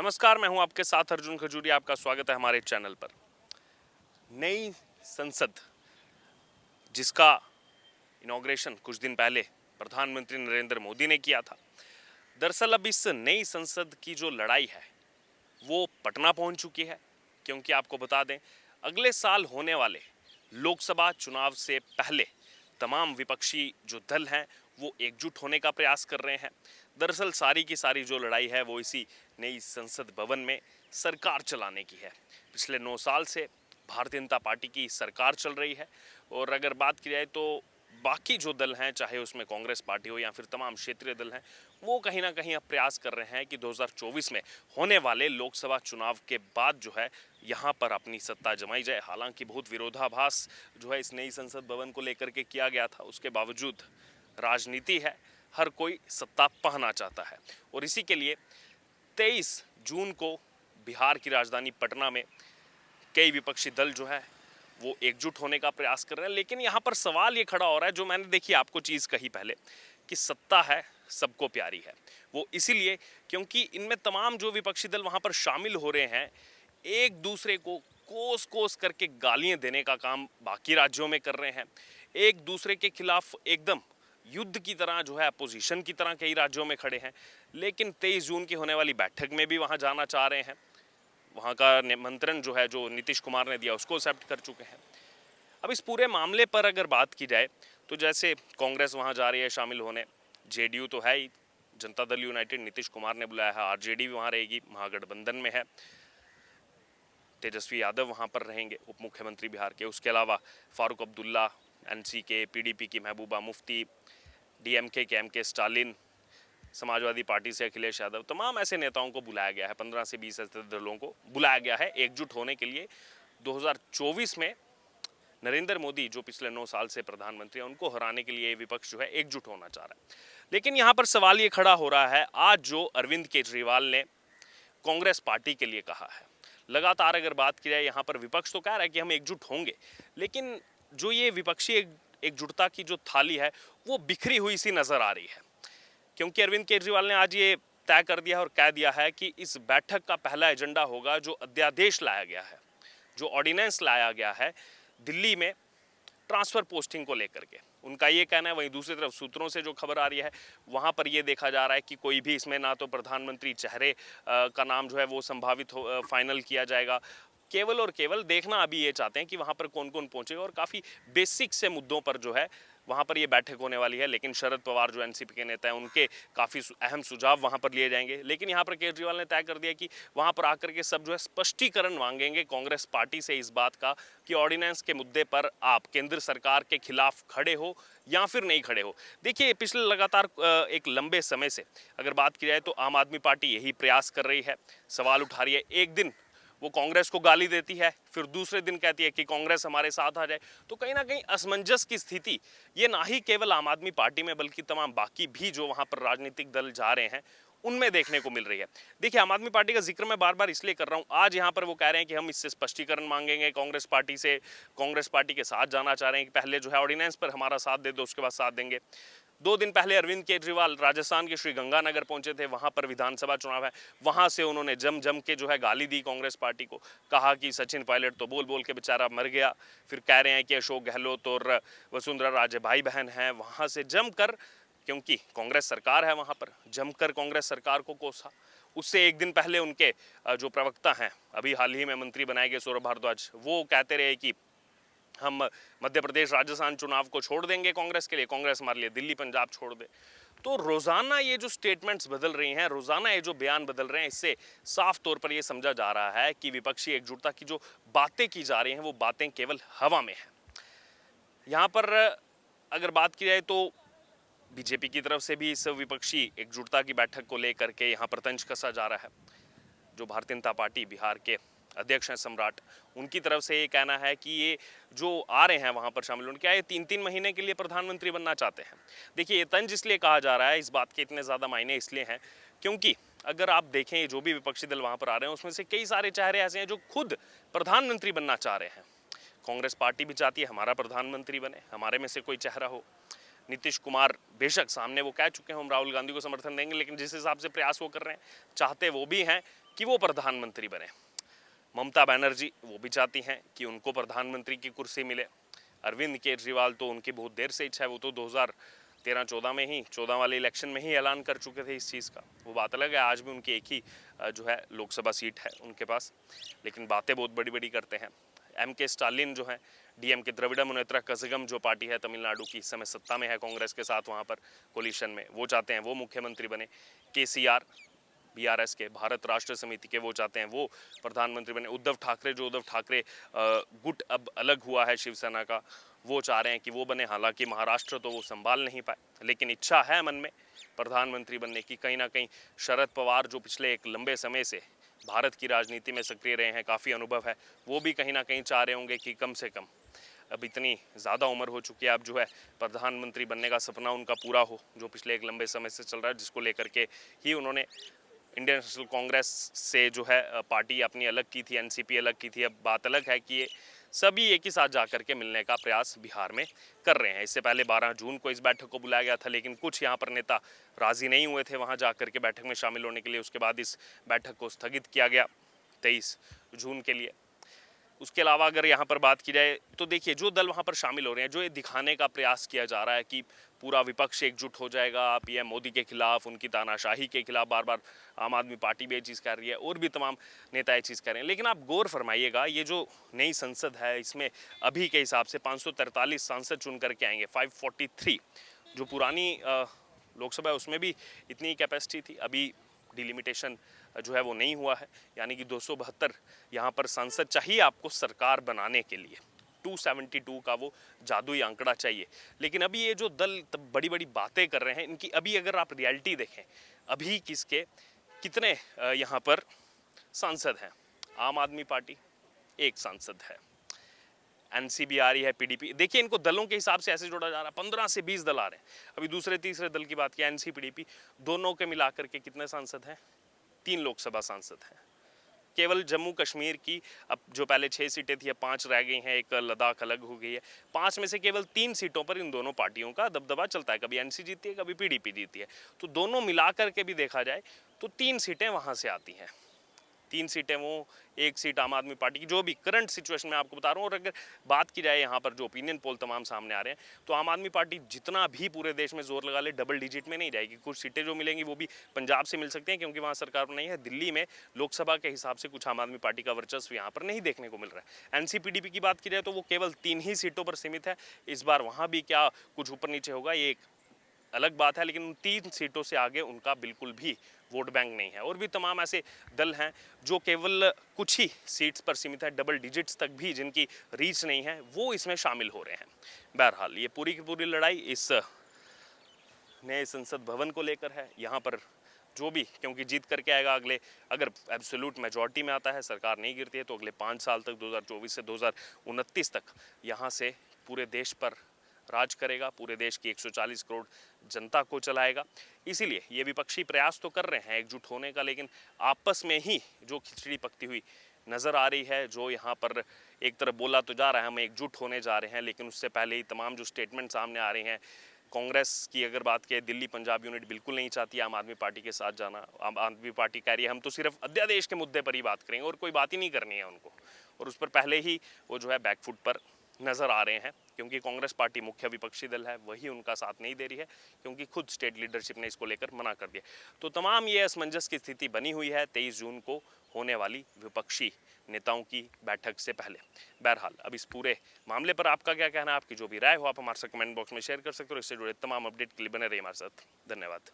नमस्कार, मैं हूं आपके साथ अर्जुन खजूरिया। आपका स्वागत है हमारे चैनल पर। नई संसद जिसका इनॉग्रेशन कुछ दिन पहले प्रधानमंत्री नरेंद्र मोदी ने किया था। दरअसल अब इस नई संसद की जो लड़ाई है वो पटना पहुंच चुकी है, क्योंकि आपको बता दें अगले साल होने वाले लोकसभा चुनाव से पहले तमाम विपक्षी जो दल हैं वो एकजुट होने का प्रयास कर रहे हैं। दरअसल सारी की सारी जो लड़ाई है वो इसी नई संसद भवन में सरकार चलाने की है। पिछले 9 साल से भारतीय जनता पार्टी की सरकार चल रही है और अगर बात की जाए तो बाकी जो दल हैं, चाहे उसमें कांग्रेस पार्टी हो या फिर तमाम क्षेत्रीय दल हैं, वो कहीं ना कहीं अब प्रयास कर रहे हैं कि 2024 में होने वाले लोकसभा चुनाव के बाद जो है यहाँ पर अपनी सत्ता जमाई जाए। हालांकि बहुत विरोधाभास जो है इस नई संसद भवन को लेकर के किया गया था, उसके बावजूद राजनीति है, हर कोई सत्ता पाना चाहता है और इसी के लिए 23 जून को बिहार की राजधानी पटना में कई विपक्षी दल जो है वो एकजुट होने का प्रयास कर रहे हैं। लेकिन यहाँ पर सवाल ये खड़ा हो रहा है, जो मैंने देखी आपको चीज़ कही पहले, कि सत्ता है सबको प्यारी है। वो इसीलिए क्योंकि इनमें तमाम जो विपक्षी दल वहाँ पर शामिल हो रहे हैं, एक दूसरे को कोस कोस करके गालियाँ देने का काम बाकी राज्यों में कर रहे हैं। एक दूसरे के खिलाफ एकदम युद्ध की तरह जो है अपोजिशन की तरह कई राज्यों में खड़े हैं। लेकिन 23 जून की होने वाली बैठक में भी वहाँ जाना चाह रहे हैं। वहाँ का निमंत्रण जो है जो नीतीश कुमार ने दिया उसको एक्सेप्ट कर चुके हैं। अब इस पूरे मामले पर अगर बात की जाए तो जैसे कांग्रेस वहाँ जा रही है शामिल होने, जेडीयू तो है ही, जनता दल यूनाइटेड नीतीश कुमार ने बुलाया है, आरजेडी भी वहाँ रहेगी, महागठबंधन में है, तेजस्वी यादव वहाँ पर रहेंगे उप मुख्यमंत्री बिहार के। उसके अलावा फारूक अब्दुल्ला, एनसी के, पीडीपी की महबूबा मुफ्ती, डीएमके के एमके स्टालिन, समाजवादी पार्टी से अखिलेश यादव, तमाम ऐसे नेताओं को बुलाया गया है। 15 से 20 ऐसे दलों को बुलाया गया है एकजुट होने के लिए। 2024 में नरेंद्र मोदी जो पिछले 9 साल से प्रधानमंत्री हैं, उनको हराने के लिए विपक्ष जो है एकजुट होना चाह रहा है। लेकिन यहाँ पर सवाल ये खड़ा हो रहा है, आज जो अरविंद केजरीवाल ने कांग्रेस पार्टी के लिए कहा है, लगातार अगर बात की जाए यहाँ पर विपक्ष तो कह रहा है कि हम एकजुट होंगे, लेकिन जो ये विपक्षी एकजुटता की जो थाली है वो बिखरी हुई सी नजर आ रही है। क्योंकि अरविंद केजरीवाल ने आज ये तय कर दिया है और कह दिया है कि इस बैठक का पहला एजेंडा होगा जो अध्यादेश लाया गया है, जो ऑर्डिनेंस लाया गया है दिल्ली में ट्रांसफर पोस्टिंग को लेकर के। उनका ये कहना है, वहीं दूसरी तरफ सूत्रों से जो खबर आ रही है वहाँ पर ये देखा जा रहा है कि कोई भी इसमें ना तो प्रधानमंत्री चेहरे का नाम जो है वो संभावित फाइनल किया जाएगा। केवल और केवल देखना अभी ये चाहते हैं कि वहाँ पर कौन कौन पहुँचेगा और काफ़ी बेसिक से मुद्दों पर जो है वहाँ पर ये बैठक होने वाली है। लेकिन शरद पवार जो एनसीपी के नेता हैं, उनके काफ़ी अहम सुझाव वहाँ पर लिए जाएंगे। लेकिन यहाँ पर केजरीवाल ने तय कर दिया कि वहाँ पर आकर के सब जो है स्पष्टीकरण मांगेंगे कांग्रेस पार्टी से इस बात का कि ऑर्डिनेंस के मुद्दे पर आप केंद्र सरकार के खिलाफ खड़े हो या फिर नहीं खड़े हो। देखिए, पिछले लगातार एक लंबे समय से अगर बात की जाए तो आम आदमी पार्टी यही प्रयास कर रही है, सवाल उठा रही है। एक दिन वो कांग्रेस को गाली देती है, फिर दूसरे दिन कहती है कि कांग्रेस हमारे साथ आ जाए। तो कहीं ना कहीं असमंजस की स्थिति ये ना ही केवल आम आदमी पार्टी में बल्कि तमाम बाकी भी जो वहां पर राजनीतिक दल जा रहे हैं उनमें देखने को मिल रही है। देखिए, आम आदमी पार्टी का जिक्र मैं बार बार इसलिए कर रहा हूं, आज यहां पर वो कह रहे हैं कि हम इससे स्पष्टीकरण मांगेंगे कांग्रेस पार्टी से, कांग्रेस पार्टी के साथ जाना चाह रहे हैं कि पहले जो है ऑर्डिनेंस पर हमारा साथ दे दो, उसके बाद साथ देंगे। 2 दिन पहले अरविंद केजरीवाल राजस्थान के श्री गंगानगर पहुंचे थे, वहां पर विधानसभा चुनाव है, वहां से उन्होंने जम के जो है गाली दी कांग्रेस पार्टी को, कहा कि सचिन पायलट तो बोल बोल के बेचारा मर गया। फिर कह रहे हैं कि अशोक गहलोत और वसुंधरा राजे भाई बहन हैं, वहां से जमकर, क्योंकि कांग्रेस सरकार है वहां पर, जमकर कांग्रेस सरकार को कोसा। उससे एक दिन पहले उनके जो प्रवक्ता हैं, अभी हाल ही में मंत्री बनाए गए सौरभ भारद्वाज, वो कहते रहे कि हम मध्य प्रदेश राजस्थान चुनाव को छोड़ देंगे कांग्रेस के लिए, कांग्रेस हमारे लिए दिल्ली पंजाब छोड़ दे। तो रोजाना ये जो स्टेटमेंट्स बदल रही हैं, रोजाना ये जो बयान बदल रहे हैं, इससे साफ तौर पर ये समझा जा रहा है कि विपक्षी एकजुटता की जो बातें की जा रही हैं वो बातें केवल हवा में हैं। यहाँ पर अगर बात की जाए तो बीजेपी की तरफ से भी इस विपक्षी एकजुटता की बैठक को लेकर के यहाँ पर तंज कसा जा रहा है। जो भारतीय जनता पार्टी बिहार के अध्यक्ष हैं सम्राट, उनकी तरफ से ये कहना है कि ये जो आ रहे हैं वहाँ पर शामिल होने, क्या ये 3-3 महीने के लिए प्रधानमंत्री बनना चाहते हैं। देखिए, ये तंज इसलिए कहा जा रहा है, इस बात के इतने ज़्यादा मायने इसलिए हैं क्योंकि अगर आप देखें जो भी विपक्षी दल वहाँ पर आ रहे हैं उसमें से कई सारे चेहरे ऐसे हैं जो खुद प्रधानमंत्री बनना चाह रहे हैं। कांग्रेस पार्टी भी चाहती है हमारा प्रधानमंत्री बने, हमारे में से कोई चेहरा हो। नीतीश कुमार बेशक सामने वो कह चुके हैं हम राहुल गांधी को समर्थन देंगे, लेकिन जिस हिसाब से प्रयास वो कर रहे हैं, चाहते वो भी हैं कि वो प्रधानमंत्री बने। ममता बनर्जी वो भी चाहती हैं कि उनको प्रधानमंत्री की कुर्सी मिले। अरविंद केजरीवाल तो उनकी बहुत देर से इच्छा है, वो तो 2013-14 में ही 14 वाले इलेक्शन में ही ऐलान कर चुके थे इस चीज़ का। वो बात अलग है, आज भी उनकी एक ही जो है लोकसभा सीट है उनके पास, लेकिन बातें बहुत बड़ी बड़ी करते हैं। MK स्टालिन जो है DMK द्रविड़ मुनेत्र कज़गम जो पार्टी है तमिलनाडु की, इस समय सत्ता में है कांग्रेस के साथ वहाँ पर कोलिशन में, वो चाहते हैं वो मुख्यमंत्री बने। KCR BRS के भारत राष्ट्र समिति के वो चाहते हैं वो प्रधानमंत्री बने। उद्धव ठाकरे जो उद्धव ठाकरे गुट अब अलग हुआ है शिवसेना का, वो चाह रहे हैं कि वो बने। हालांकि महाराष्ट्र तो वो संभाल नहीं पाए, लेकिन इच्छा है मन में प्रधानमंत्री बनने की। कहीं ना कहीं शरद पवार जो पिछले एक लंबे समय से भारत की राजनीति में सक्रिय रहे हैं, काफ़ी अनुभव है, वो भी कहीं ना कहीं चाह रहे होंगे कि कम से कम अब इतनी ज़्यादा उम्र हो चुकी है, अब जो है प्रधानमंत्री बनने का सपना उनका पूरा हो, जो पिछले एक लंबे समय से चल रहा है, जिसको लेकर के ही उन्होंने इंडियन नेशनल कांग्रेस से जो है पार्टी अपनी अलग की थी, NCP अलग की थी। अब बात अलग है कि ये सभी एक ही साथ जाकर के मिलने का प्रयास बिहार में कर रहे हैं। इससे पहले 12 जून को इस बैठक को बुलाया गया था, लेकिन कुछ यहाँ पर नेता राजी नहीं हुए थे वहाँ जाकर के बैठक में शामिल होने के लिए। उसके बाद इस बैठक को स्थगित किया गया 23 जून के लिए। उसके अलावा अगर यहाँ पर बात की जाए तो देखिए, जो दल वहाँ पर शामिल हो रहे हैं, जो ये दिखाने का प्रयास किया जा रहा है कि पूरा विपक्ष एकजुट हो जाएगा PM मोदी के खिलाफ, उनकी तानाशाही के खिलाफ, बार बार आम आदमी पार्टी भी ये चीज़ कर रही है और भी तमाम नेता ये चीज़ कर रहे हैं। लेकिन आप गौर फरमाइएगा, ये जो नई संसद है, इसमें अभी के हिसाब से 543 सांसद चुन करके आएंगे। 543 जो पुरानी लोकसभा है उसमें भी इतनी कैपेसिटी थी, अभी डिलिमिटेशन जो है वो नहीं हुआ है, यानी कि 272 यहाँ पर सांसद चाहिए आपको सरकार बनाने के लिए। 272 का वो जादुई आंकड़ा चाहिए। लेकिन अभी ये जो दल बड़ी बड़ी बातें कर रहे हैं, इनकी अभी अगर आप रियलिटी देखें, अभी किसके कितने यहाँ पर सांसद हैं। आम आदमी पार्टी एक सांसद है, NCP आ रही है, PDP। देखिए, इनको दलों के हिसाब से ऐसे जोड़ा जा रहा है, 15 से 20 दल आ रहे हैं। अभी दूसरे तीसरे दल की बात की, NCP PDP दोनों के मिलाकर के कितने सांसद हैं? 3 लोकसभा सांसद हैं। केवल जम्मू कश्मीर की अब जो पहले 6 सीटें थी, अब 5 रह गई हैं, एक लद्दाख अलग हो गई है। 5 में से केवल 3 सीटों पर इन दोनों पार्टियों का दबदबा चलता है, कभी NC जीती है, कभी PDP जीती है। तो दोनों मिला करके भी देखा जाए तो 3 सीटें वहाँ से आती हैं, 3 सीटें वो, 1 सीट आम आदमी पार्टी की, जो भी करंट सिचुएशन में आपको बता रहा हूँ। और अगर बात की जाए यहाँ पर जो ओपिनियन पोल तमाम सामने आ रहे हैं, तो आम आदमी पार्टी जितना भी पूरे देश में जोर लगा ले, डबल डिजिट में नहीं जाएगी। कुछ सीटें जो मिलेंगी वो भी पंजाब से मिल सकती हैं, क्योंकि वहाँ सरकार नहीं है। दिल्ली में लोकसभा के हिसाब से कुछ आम आदमी पार्टी का वर्चस्व यहाँ पर नहीं देखने को मिल रहा है। NC PDP की बात की जाए तो वो केवल 3 ही सीटों पर सीमित है। इस बार वहाँ भी क्या कुछ ऊपर नीचे होगा, ये एक अलग बात है, लेकिन उन 3 सीटों से आगे उनका बिल्कुल भी वोट बैंक नहीं है। और भी तमाम ऐसे दल हैं जो केवल कुछ ही सीट्स पर सीमित है, डबल डिजिट्स तक भी जिनकी रीच नहीं है, वो इसमें शामिल हो रहे हैं। बहरहाल ये पूरी की पूरी लड़ाई इस नए संसद भवन को लेकर है। यहाँ पर जो भी, क्योंकि जीत करके आएगा, अगले अगर एब्सोल्यूट मेजॉरिटी में आता है, सरकार नहीं गिरती है, तो अगले 5 साल तक 2024 से 2029 तक यहाँ से पूरे देश पर राज करेगा, पूरे देश की 140 करोड़ जनता को चलाएगा। इसीलिए ये विपक्षी प्रयास तो कर रहे हैं एकजुट होने का, लेकिन आपस में ही जो खिचड़ी पकती हुई नज़र आ रही है, जो यहाँ पर एक तरफ बोला तो जा रहा है हम एकजुट होने जा रहे हैं, लेकिन उससे पहले ही तमाम जो स्टेटमेंट सामने आ रहे हैं। कांग्रेस की अगर बात करें, दिल्ली पंजाब यूनिट बिल्कुल नहीं चाहती आम आदमी पार्टी के साथ जाना। आम आदमी पार्टी कह रही है हम तो सिर्फ अध्यादेश के मुद्दे पर ही बात करेंगे और कोई बात ही नहीं करनी है उनको, और उस पर पहले ही वो जो है बैकफुट पर नज़र आ रहे हैं, क्योंकि कांग्रेस पार्टी मुख्य विपक्षी दल है, वही उनका साथ नहीं दे रही है, क्योंकि खुद स्टेट लीडरशिप ने इसको लेकर मना कर दिया। तो तमाम ये असमंजस की स्थिति बनी हुई है 23 जून को होने वाली विपक्षी नेताओं की बैठक से पहले। बहरहाल अब इस पूरे मामले पर आपका क्या कहना है, आपकी जो भी राय हो आप हमारे साथ कमेंट बॉक्स में शेयर कर सकते हो। इससे जुड़े तमाम अपडेट के लिए बने रहिए हमारे साथ। धन्यवाद।